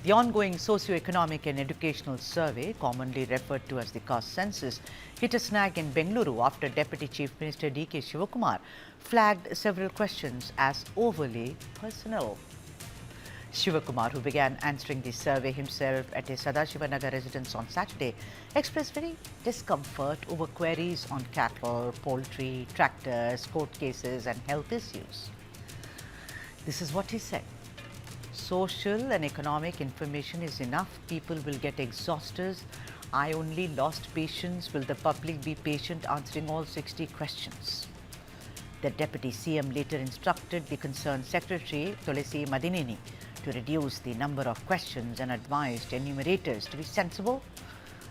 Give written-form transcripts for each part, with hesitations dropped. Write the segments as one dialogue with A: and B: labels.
A: The ongoing socio-economic and educational survey, commonly referred to as the Caste Census, hit a snag in Bengaluru after Deputy Chief Minister D.K. Shivakumar flagged several questions as overly personal. Shivakumar, who began answering the survey himself at his Sadashivanagar residence on Saturday, expressed very discomfort over queries on cattle, poultry, tractors, court cases and health issues. This is what he said. Social and economic information is enough. People will get exhausted. I only lost patience. Will the public be patient answering all 60 questions? The Deputy CM later instructed the concerned Secretary, Tulsi Madineni, to reduce the number of questions and advised enumerators to be sensible,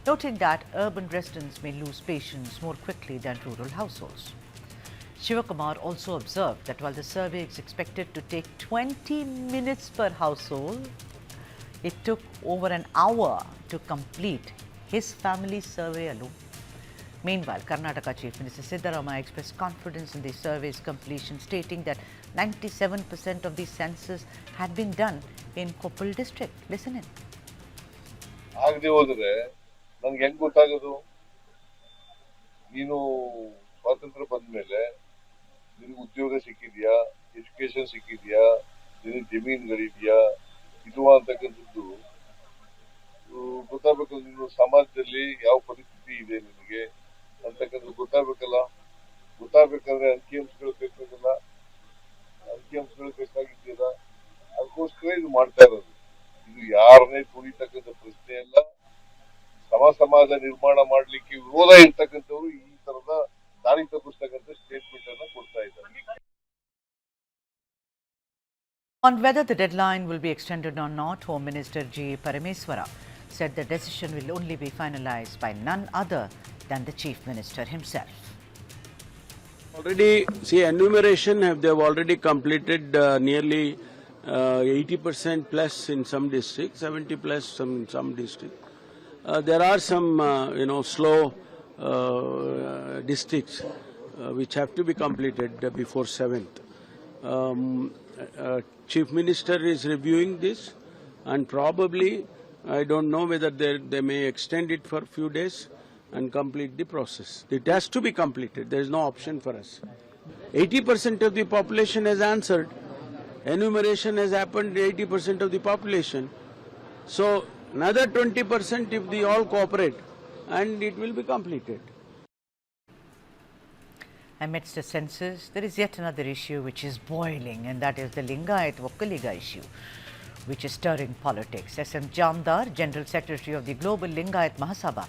A: noting that urban residents may lose patience more quickly than rural households. Shivakumar also observed that while the survey is expected to take 20 minutes per household, it took over an hour to complete his family survey alone. Meanwhile, Karnataka Chief Minister Siddaramaiah expressed confidence in the survey's completion, stating that 97% of the census had been done in Koppal district. Listen in.
B: ಆಗದೆ ಹೋದ್ರೆ ನನಗೆ ಹೆಂಗ್ ಗೊತ್ತಾಗೋದು? ನೀನು ಸ್ವಾತಂತ್ರ್ಯ ಬಂದ್ಮೇಲೆ ನಿನಗೆ ಉದ್ಯೋಗ ಸಿಕ್ಕಿದ್ಯಾ, ಎಜುಕೇಶನ್ ಸಿಕ್ಕಿದ್ಯಾ, ನಿನಗೆ ಜಮೀನುಗಳಿದ್ಯಾ ಇಲ್ವಾ ಅಂತಕ್ಕಂಥದ್ದು ಗೊತ್ತಾಗಬೇಕು. ನೀನು ಸಮಾಜದಲ್ಲಿ ಯಾವ ಪರಿಸ್ಥಿತಿ ಇದೆ ನಿನಗೆ ಅಂತಕ್ಕಂಥದ್ದು ಗೊತ್ತಾಗಬೇಕಲ್ಲ. ಗೊತ್ತಾಗಬೇಕಾದ್ರೆ ಅಂಕಿಅಂಶಗಳು ಬೇಕಾಗಲ್ಲ, ಅಂಕಿಅಂಶಗಳು ಬೇಕಾಗಿದ್ದೀರ. ಅದಕ್ಕೋಸ್ಕರ ಇದು ಮಾಡ್ತಾ ಇರೋದು. ಇದು ಯಾರನ್ನೇ ತುಳಿತಕ್ಕಂಥ ಪ್ರಶ್ನೆ ಅಲ್ಲ. ಸಮಾಜ ನಿರ್ಮಾಣ ಮಾಡಲಿಕ್ಕೆ ವಿರೋಧ ಇರ್ತಕ್ಕಂಥವ್ರು ಈ ತರದ ದಾರಿ ತಪ್ಪಿಸ್ತಕ್ಕಂಥ ಸ್ಟೇಟ್ಮೆಂಟ್ ಅನ್ನ ಕೊಡ್ತಾ ಇದ್ದಾರೆ.
A: On whether the deadline will be extended or not, Home Minister G. Parameswara said the decision will only be finalized by none other than the Chief Minister himself.
C: Already, see, enumeration they've already completed nearly 80% plus in some districts, 70 plus in some districts. There are some, slow districts which have to be completed before 7th. Chief Minister is reviewing this, and probably, I don't know whether they may extend it for a few days and complete the process. It has to be completed. There is no option for us. 80% of the population has answered. Enumeration has happened 80% of the population. So another 20% if they all cooperate, and it will be completed.
A: Amidst the census, there is yet another issue which is boiling, and that is the Lingayat-Vokkaliga issue, which is stirring politics. SM Jamdar, General Secretary of the Global Lingayat Mahasabha,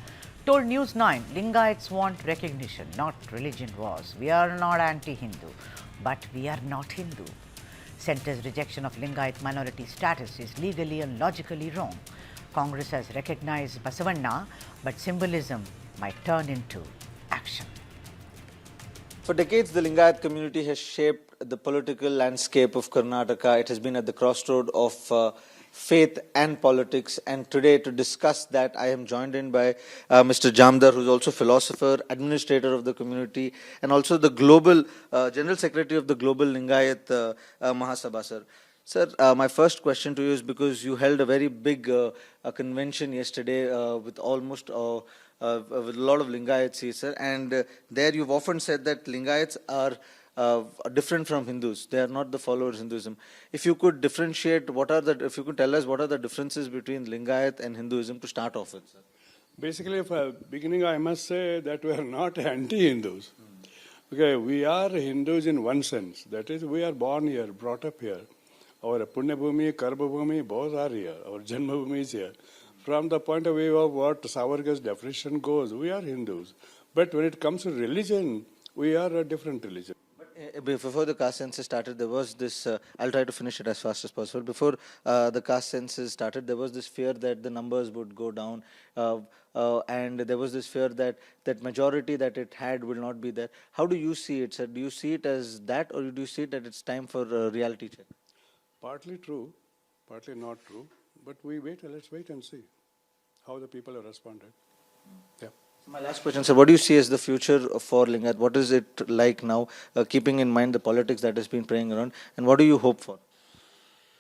A: told News9 Lingayats want recognition, not religion wars. We are not anti-Hindu, but we are not Hindu. Centre's rejection of Lingayat minority status is legally and logically wrong. Congress has recognized Basavanna, but symbolism might turn into action.
D: For decades, the Lingayat community has shaped the political landscape of Karnataka. It has been at the crossroad of faith and politics. And today, to discuss that, I am joined in by Mr. Jamdar, who is also philosopher, administrator of the community, and also the global General Secretary of the Global Lingayat Mahasabha, sir. Sir, my first question to you is because you held a very big convention yesterday with almost with a lot of Lingayats here, sir, and there you've often said that Lingayats are different from Hindus. They are not the followers of Hinduism. If you could differentiate, if you could tell us what are the differences between Lingayat and Hinduism to start off with, sir?
E: Basically, for beginning, I must say that we are not anti-Hindus. Okay, we are Hindus in one sense. That is, we are born here, brought up here. Our Punya Bhumi, Karma Bhumi, both are here. Our Janma Bhumi is here. From the point of view of what Savarkar's definition goes, we are Hindus. But when it comes to religion, we are a different religion.
D: Before the caste census started, there was this, I'll try to finish it as fast as possible. Before the caste census started, there was this fear that the numbers would go down. And there was this fear that majority that it had will not be there. How do you see it, sir? Do you see it as that, or do you see it that it's time for a reality check?
E: Partly true, partly not true. But let's wait and see how the people have responded. Yeah.
D: My last question, sir, what do you see as the future for Lingayat? What is it like now, keeping in mind the politics that has been playing around, and what do you hope for?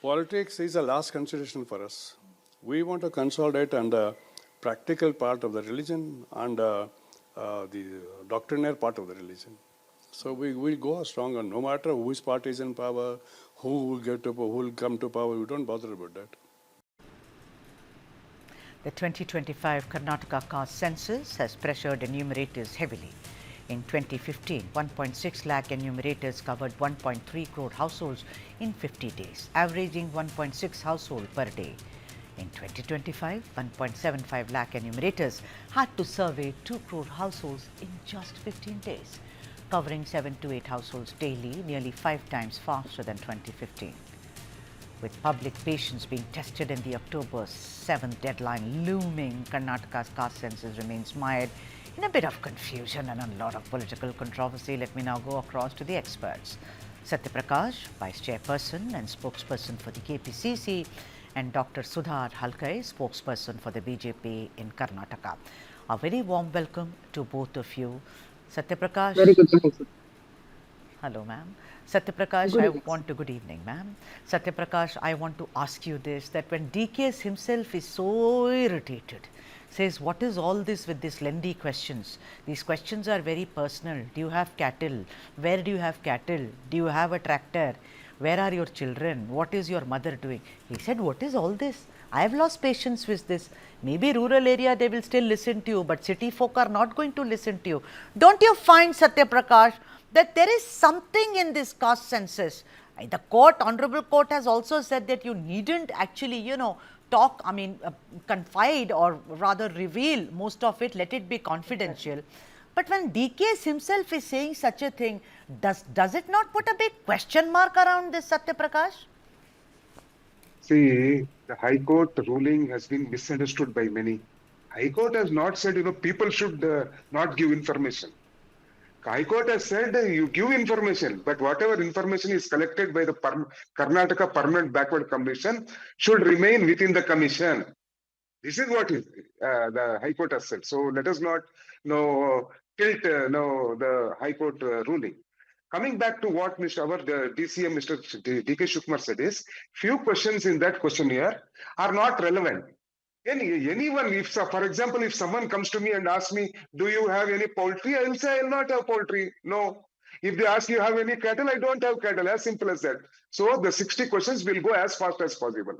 E: Politics is a last consideration for us. We want to consolidate on the practical part of the religion and the doctrinaire part of the religion. So we will go strong on no matter which party is in power, who will get to power, who will come to power. We don't bother about that.
A: The 2025 Karnataka Caste Census has pressured enumerators heavily. In 2015, 1.6 lakh enumerators covered 1.3 crore households in 50 days, averaging 1.6 households per day. In 2025, 1.75 lakh enumerators had to survey 2 crore households in just 15 days, covering 7 to 8 households daily, nearly 5 times faster than 2015. With public patience being tested in the October 7th deadline looming, Karnataka's caste census remains mired in a bit of confusion and a lot of political controversy. Let me now go across to the experts. Satyaprakash, Vice Chairperson and Spokesperson for the KPCC, and Dr. Sudhar Halkai, Spokesperson for the BJP in Karnataka. A very warm welcome to both of you. Satyaprakash.
F: Very good evening, sir.
A: Hello, ma'am. Satyaprakash, good evening, ma'am. Satyaprakash, I want to ask you this, that when DKS himself is so irritated, says, what is all this with these lengthy questions? These questions are very personal. Do you have cattle? Where do you have cattle? Do you have a tractor? Where are your children? What is your mother doing? He said, what is all this? I have lost patience with this. Maybe rural area they will still listen to you, but city folk are not going to listen to you. Don't you find, Satyaprakash, that there is something in this caste census? The court, honorable court has also said that you needn't actually, talk, confide or rather reveal most of it, let it be confidential. But when DKS himself is saying such a thing, does it not put a big question mark around this, Satyaprakash?
F: See, the High Court ruling has been misunderstood by many. High Court has not said, people should not give information. High Court has said you give information, but whatever information is collected by the Karnataka Permanent Backward Commission should remain within the commission. This is what the High Court has said. So let us not tilt the High Court ruling. Coming back to what the DCM, Mr. D.K. Shivakumar said is, few questions in that questionnaire are not relevant. Anyone, if, for example, if someone comes to me and asks me, do you have any poultry? I will say, I will not have poultry. No. If they ask, you have any cattle? I don't have cattle. As simple as that. So the 60 questions will go as fast as possible.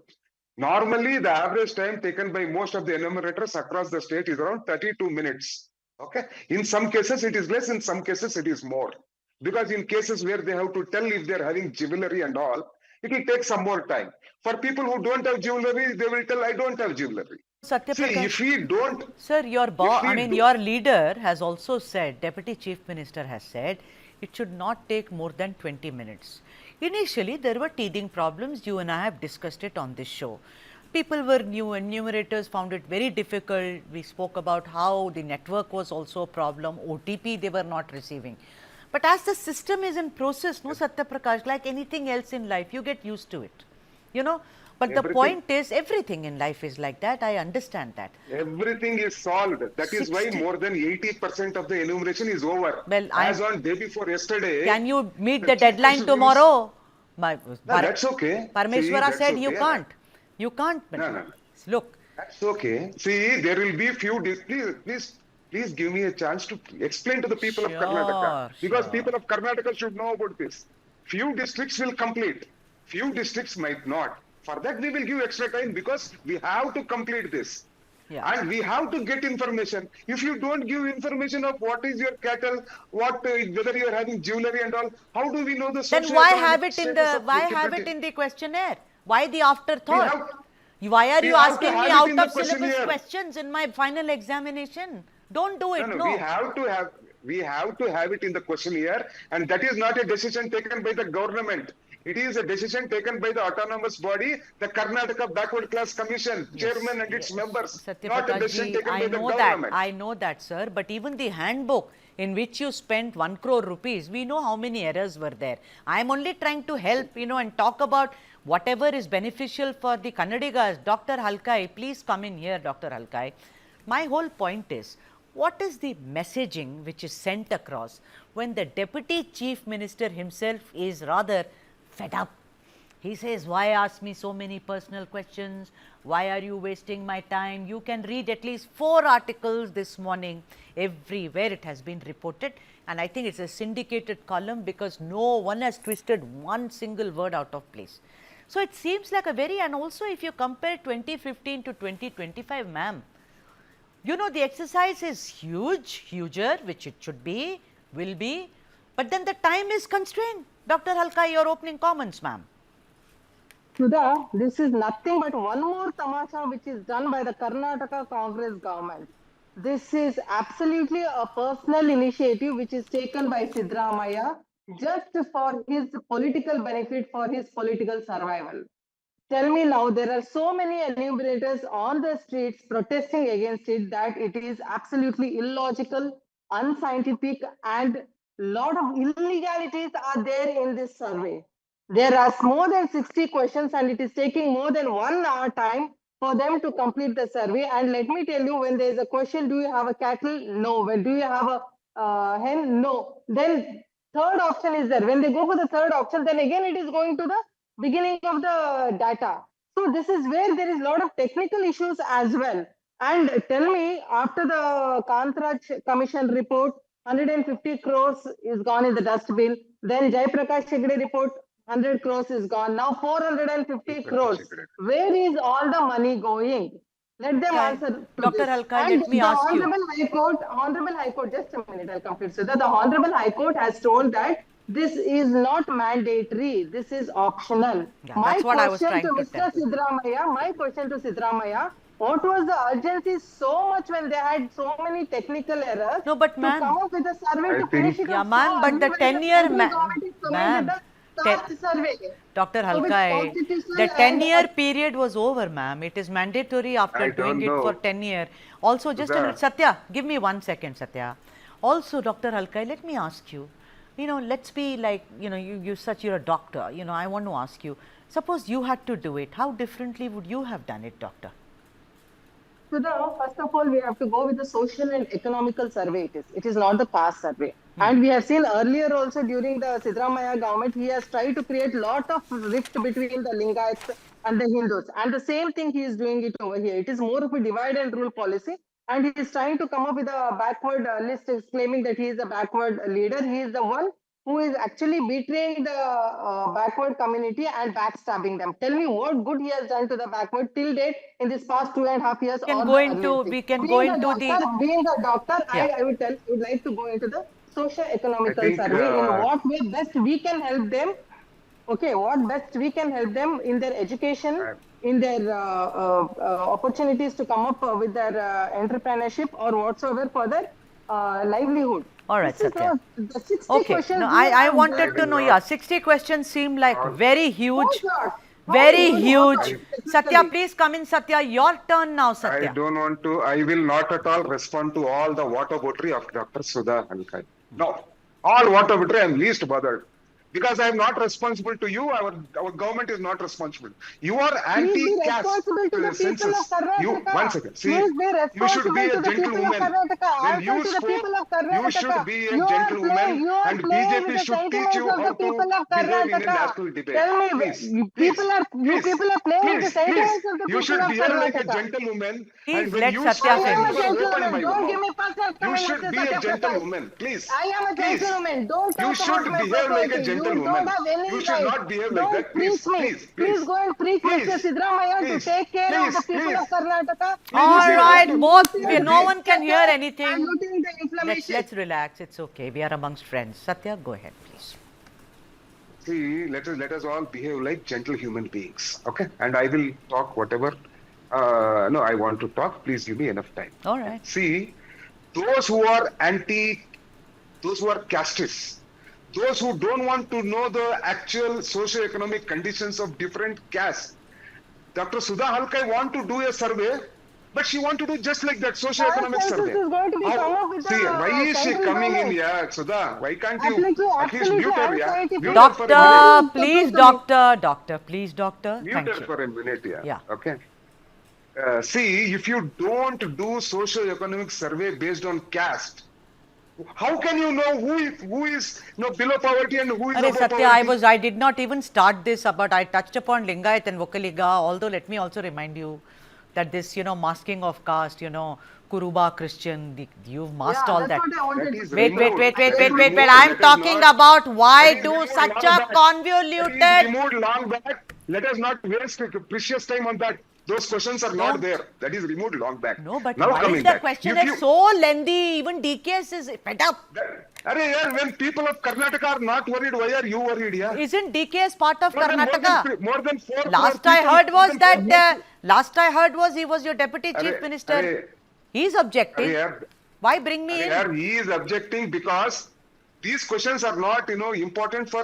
F: Normally, the average time taken by most of the enumerators across the state is around 32 minutes. Okay. In some cases, it is less. In some cases, it is more. Because in cases where they have to tell if they're having jewelry and all, it will take some more time. For people who don't have jewelry, they will tell, I don't have jewelry.
A: Satyaprakash,
F: see, if we don't...
A: Sir, your leader has also said, Deputy Chief Minister has said, it should not take more than 20 minutes. Initially, there were teething problems. You and I have discussed it on this show. People were new, enumerators found it very difficult. We spoke about how the network was also a problem. OTP they were not receiving. But as the system is in process, no, Satyaprakash, like anything else in life, you get used to it. But the point is, everything in life is like that. I understand that.
F: Everything is solved. That is why more than 80% of the enumeration is over.
A: Well,
F: as on day before yesterday.
A: Can you meet the deadline tomorrow?
F: That's okay.
A: Parameshwara said you can't. You can't.
F: No.
A: Look.
F: That's okay. See, there will be few. Please give me a chance to explain to the people of Karnataka. Because people of Karnataka should know about this. Few districts will complete. Few districts might not. For that, we will give extra time because we have to complete this. Yeah. And we have to get information. If you don't give information of what is your cattle, whether you are having jewelry and all, how do we know the source?
A: Then why have it in the questionnaire? Why the afterthought? Why are you asking me out of syllabus questions in my final examination? Don't do it.
F: No. We have to have it in the questionnaire, and that is not a decision taken by the government. It is a decision taken by the autonomous body, the Karnataka Backward Class Commission, chairman and its members, not a decision taken by the government.
A: I know that, sir, but even the handbook in which you spent 1 crore rupees, we know how many errors were there. I am only trying to help, and talk about whatever is beneficial for the Kannadigas. Dr. Halkai, please come in here, Dr. Halkai. My whole point is, what is the messaging which is sent across when the Deputy Chief Minister himself is rather fed up, He says, why ask me so many personal questions? Why are you wasting my time? You can read at least 4 articles this morning. Everywhere it has been reported, and I think it's a syndicated column because no one has twisted one single word out of place. So it seems like a very, and also if you compare 2015 to 2025, ma'am, you know, the exercise is huge, huger, which it should be, will be, but then the time is constrained. Dr. Halkai, your opening comments, ma'am.
G: Sudha, this is nothing but one more tamasha which is done by the Karnataka Congress government. This is absolutely a personal initiative which is taken by Siddaramaiah just for his political benefit, for his political survival. Tell me now, there are so many enumerators on the streets protesting against it that it is absolutely illogical, unscientific, and lot of illegalities are there in this survey. There are more than 60 questions and it is taking more than 1 hour time for them to complete the survey. And let me tell you, when there is a question, do you have a cattle? No. When do you have a hen? No. Then third option is there. When they go for the third option, then again it is going to the beginning of the data. So this is where there is a lot of technical issues as well. And tell me, after the Kantraj Commission report, 150 crores is gone in the dustbin. Then Jaiprakash Hegde report, 100 crores is gone. Now 450 crores. Where is all the money going? Let them answer to
A: Dr.
G: this.
A: Halkai,
G: And
A: let me ask you.
G: Honorable High Court, just a minute, I'll complete. So the Honorable High Court has told that this is not mandatory. This is optional.
A: Yeah, that's what I was trying to tell.
G: My question to Siddaramaiah, what was the urgency so much when they had so many technical errors?
A: No, but
G: to
A: ma'am,
G: come up with a survey to finish it
A: yeah,
G: off
A: ma'am, but the
G: when
A: 10-year,
G: ma'am, survey.
A: Dr.
G: So
A: Halkai,
G: with
A: the 10-year period was over, ma'am. It is mandatory after doing it for 10 years. Also, just a minute, Satya, give me 1 second, Satya. Also, Dr. Halkai, let me ask you, you know, let's be like, you know, you're a doctor, you know, I want to ask you, suppose you had to do it, how differently would you have done it, doctor?
G: So first of all, we have to go with the social and economical survey. It is not the caste survey. And we have seen earlier also during the Siddaramaiah government, he has tried to create lot of rift between the Lingayats and the Hindus. And the same thing he is doing it over here. It is more of a divide and rule policy. And he is trying to come up with a backward list, claiming that he is a backward leader. He is the one who is actually betraying the backward community and backstabbing them. Tell me what good he has done to the backward till date in this past 2.5 years.
A: Being
G: a doctor,
A: yeah.
G: I would like to go into the socio-economical survey in what way best we can help them. Okay, what best we can help them in their education, in their opportunities to come up with their entrepreneurship or whatsoever for their livelihood.
A: All right, Satya.
G: The 60
A: okay,
G: questions
A: no, I wanted to know, yeah, 60 questions seem like very huge. Very huge. Satya, please come in, Satya. Your turn now, Satya.
F: I don't want to, I will not at all respond to all the water bottery of Dr. Sudha Halkai. No, all water bottery I am least bothered. Because I am not responsible to you, our government is not responsible. You are anti-caste census. You, 1 second, see, you should be a gentlewoman. When you spoke, you should be a gentlewoman and BJP should teach you how to behave in a national debate. Please,
G: people are playing with the sentiments of the people
F: you should
G: of
F: behave like a
G: Karnataka.
F: gentlewoman.
A: Please
F: And when
A: let
F: you
A: Satya
F: speak,
A: finish.
F: you open my
G: Don't give
F: mouth.
G: me personal
F: You should be a gentlewoman, please.
G: I am a
F: Please.
G: gentlewoman. Don't
F: You
G: talk
F: should
G: about my
F: behave like a
G: property.
F: gentlewoman.
G: You don't have any
F: You should
G: right.
F: not behave like
G: Don't
F: that. Please,
G: preach me.
F: please,
G: Please go and preach Mr. Siddaramaiah to take care of the people of Karnataka.
A: All right, both, no one can hear
G: And
A: anything.
G: looting the inflammation.
A: Let's relax. It's okay. We are amongst friends. Satya, go ahead, please.
F: See, let us all behave like gentle human beings, okay? And I will talk whatever. No, I want to talk. Please give me enough time.
A: All right.
F: See, those who are those who are castes, those who don't want to know the actual socio-economic conditions of different castes. Dr. Sudha Halkai want to do a survey, but she want to do just like that socio-economic survey. Why is she coming in here, Sudha? Why can't you at least mute her? Yeah? Mute her for a
A: Doctor,
F: minute.
A: please, doctor. Doctor, please, doctor.
F: Mute
A: Thank
F: her
A: you.
F: for a minute, yeah.
A: Yeah.
F: Okay. See, if you don't do socio-economic survey based on caste, How can you know who is below poverty and who is
A: Arey
F: above
A: Satya,
F: poverty?
A: I did not even start this, but I touched upon Lingayat and Vokkaliga. Although let me also remind you that this, masking of caste, Kuruba Christian, you've masked all that.
G: That's what I wanted
F: That
G: to
F: is
G: say.
A: Wait.
F: removed. That is removed.
A: I'm
F: That is
A: talking
F: not-
A: about why
F: that is
A: do
F: removed
A: such
F: long
A: a
F: back. That
A: convoluted.
F: is removed long back. Let us not waste precious time on that. Those questions are not there. That is removed long back.
A: No, but
F: now
A: why
F: coming
A: is the
F: back.
A: question
F: If
A: is
F: you-
A: so lengthy? Even DKS is fed up.
F: When people of Karnataka are not worried, why are you worried? Yeah.
A: Isn't DKS part of
F: More
A: Karnataka?
F: more than 4
A: Last
F: crore
A: I
F: people-
A: heard
F: more
A: was
F: than
A: that
F: 4
A: last I heard was he was your deputy chief
F: Arey,
A: minister.
F: arey,
A: He's objecting.
F: Arey,
A: Why bring me in?
F: Arey, he is objecting because these questions are not, important for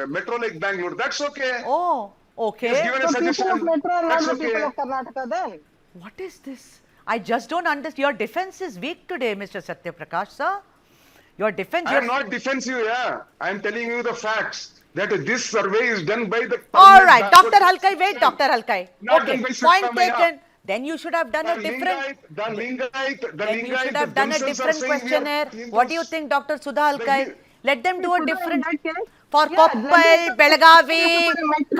F: metro like Bangalore. That's okay.
A: Oh, okay.
F: He's given a
G: So people
F: suggestion.
G: of Metro are not
F: That's
G: the
F: okay.
G: people of Karnataka then.
A: What is this? I just don't understand. Your defense is weak today, Mr. Satya Prakash, sir. Your defense.
F: I am not defensive, yeah. I am telling you the facts. That this survey is done by the.
A: All right, Dr. Halkai, wait, Dr. Halkai.
F: Not
A: Okay,
F: done by
A: point
F: Siddaramaiah.
A: taken. Then you should have done a different.
F: The Lingayat,
A: Then you should have done a different questionnaire. What do you think, Dr. Sudha Halkai? Let them do a different. For Koppal, Belagavi,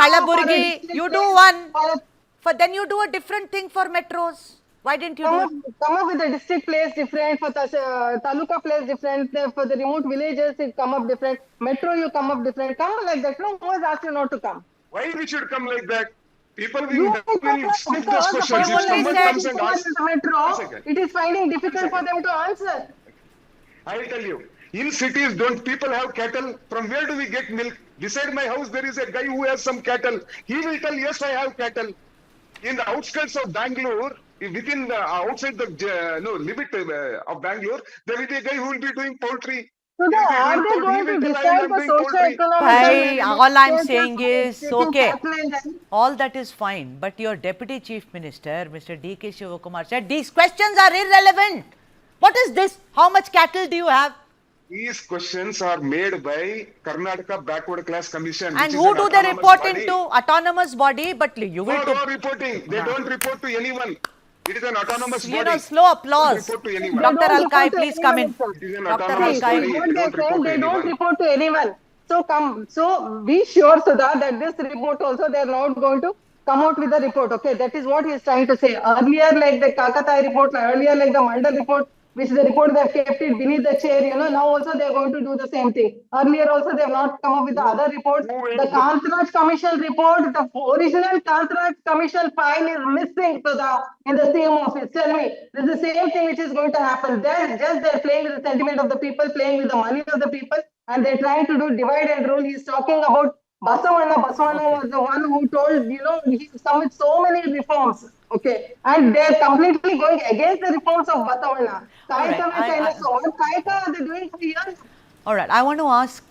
A: Kalaburgi, you do one. Then you do a different thing for metros. Why didn't you do it?
G: Come up with the district place different, for taluka place different, for the remote villages it come up different, metro you come up different, come like that. No one has asked you not to come.
F: Why we should come like that? People will,
G: You
F: skip those
G: because
F: questions.
G: the
F: If
G: person
F: someone
A: said-
F: comes and asks,
G: the metro,
F: One second.
G: it is finding difficult for them to answer.
F: I will tell you. In cities, don't people have cattle? From where do we get milk? Beside my house, there is a guy who has some cattle. He will tell, yes, I have cattle. In the outskirts of Bangalore, within the outside the limit of Bangalore, there will be a guy who will be doing poultry.
G: So
F: He will be
G: are
F: doing
G: they
F: poultry. He
G: going to
F: will tell,
G: decide
F: "I'm
G: the
F: doing poultry."
G: socio-economic?
A: Bhai, all I'm saying is, okay, all that is fine. But your deputy chief minister, Mr. D.K. Shivakumar, said these questions are irrelevant. What is this? How much cattle do you have?
F: These questions are made by Karnataka Backward Class Commission.
A: And
F: which is
A: who
F: an
A: do they
F: autonomous
A: report
F: body.
A: into? Autonomous body, but you will
F: No,
A: do.
F: no reporting. They don't report to anyone. It is an autonomous body.
A: Slow applause.
F: Don't report to anyone.
A: Dr.
G: don't
A: Alkai,
G: report to
A: please come in.
G: anyone,
F: It is an
A: Dr.
F: autonomous
A: Alkai.
F: body.
G: What
F: They
G: they
F: don't report to
G: they don't
F: anyone.
G: report to anyone. So be sure, Sudha, that this report also they are not going to come out with the report. Okay, that is what he is trying to say. Earlier, like the Kakatai report, earlier like the Mandal report, which the report they have kept it beneath the chair. Now also they are going to do the same thing. Earlier also they have not come up with the other reports. The Kantraj Commission report, the original Kantraj Commission file is missing in the same office. Tell me, this is the same thing which is going to happen. They're playing with the sentiment of the people, playing with the money of the people, and they're trying to do divide and rule. He's talking about Basavanna. Basavanna was the one who told, he's come with so many reforms. Okay, and they're completely going against the reforms of Basavanna. What are they doing for years?
A: All right, I want to ask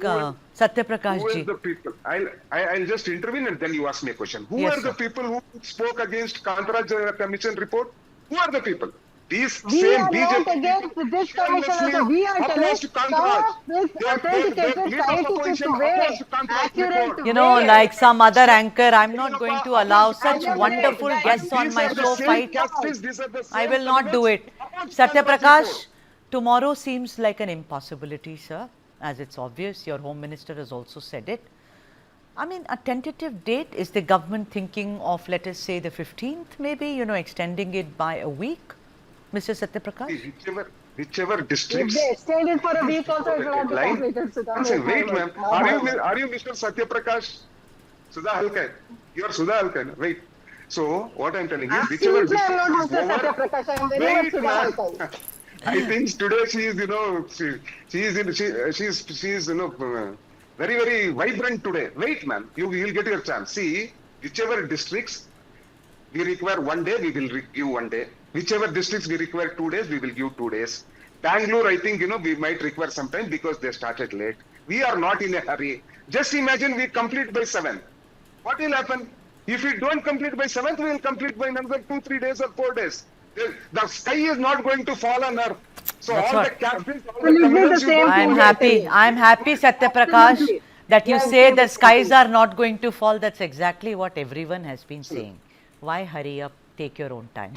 A: Satya
F: Who
A: Prakash
F: are
A: ji.
F: the people? I'll just intervene and then you ask me a question. Who
A: Yes,
F: are the
A: sir.
F: people who spoke against Kantraj Commission report? Who are the people? These
G: We
F: same
G: are
F: BJP
G: not against this commission. Also. We are telling
F: opposed
G: come
F: Kantraj.
G: up with
F: They are
G: authenticated
F: leader of
G: scientific
F: opposition
G: way,
F: opposed Kantraj
G: accurate
F: report.
G: way.
A: Like some other anchor, I'm not going to allow such
G: Accurate.
A: wonderful
G: And
A: guests on
F: These
A: my
F: are the
A: show
F: same
A: fight.
F: castes, these are the
A: I
F: same
A: will not do it.
F: opposed
A: Satya
F: Kantraj
A: Prakash,
F: report.
A: tomorrow seems like an impossibility, sir. As it's obvious, your Home Minister has also said it. I mean, a tentative date, is the government thinking of, let us say, the 15th, maybe, extending it by a week? Mr. Satya Prakash?
F: Whichever
G: If
F: districts.
G: they extend it for a week also, it will not be
F: Line.
G: completed. Sudha.
F: Wait, ma'am. Are you Mr. Satya Prakash? Sudha Halkai. You are Sudha Halkai. Wait. So what I'm telling you, whichever
G: Absolutely,
F: district
G: I'm not
F: is
G: Mr.
F: over.
G: Satya Prakash. I am very much
F: Wait,
G: Sudha
F: ma'am.
G: Halkai.
F: I think today she is very, very vibrant today. Wait, ma'am. You will get your chance. See, whichever districts we require 1 day, we will give 1 day. Whichever districts we require 2 days, we will give 2 days. Bangalore, I think, we might require some time because they started late. We are not in a hurry. Just imagine we complete by 7th. What will happen? If we don't complete by 7th, we will complete by another 2-3 days or 4 days. The sky is not going to fall on earth. So
A: That's
F: all
A: what-
F: the captains, all
G: Will
F: the
G: you do the
F: commanders, you
G: same
F: don't
A: I'm
G: thing?
A: happy. I'm happy, Satya Prakash,
G: Absolutely.
A: that you
G: Yeah,
A: say
G: so
A: the skies are not going to fall. That's exactly what everyone has been saying. Why hurry up? Take your own time.